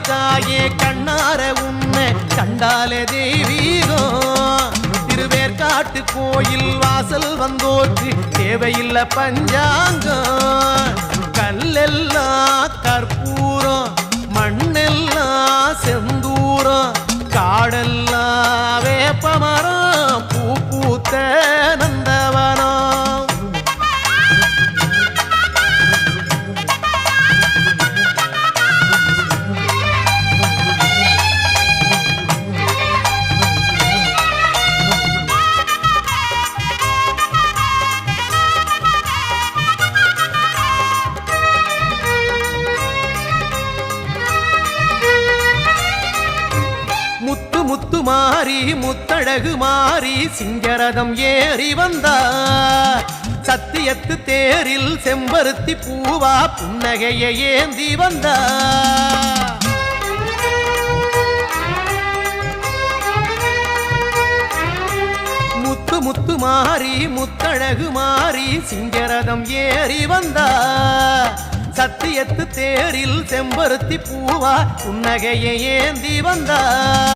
தாயே கண்ணார உன்னை கண்டாலே தெய்வீகம் திருவேற்காட்டு கோயில் வாசல் வந்தோர்க்கு தேவையில்லை பஞ்சாங்கம் கல்லெல்லாம் கற்பூரம் மண்ணெல்லாம் செந்தூரம் காடெல்லாம் வேப்பமரம் பூ பூத்த நந்தவனம் முத்து மாறி முத்தழகு மாறி சிங்கரதம் ஏறி வந்தார் சத்தியத்து தேரில் செம்பருத்தி பூவா புன்னகையை ஏந்தி வந்தார் முத்து மாறி முத்தழகு மாறி சிங்கரதம் ஏறி வந்தார் சத்தியத்து தேரில் செம்பருத்தி பூவா புன்னகையை ஏந்தி வந்தார்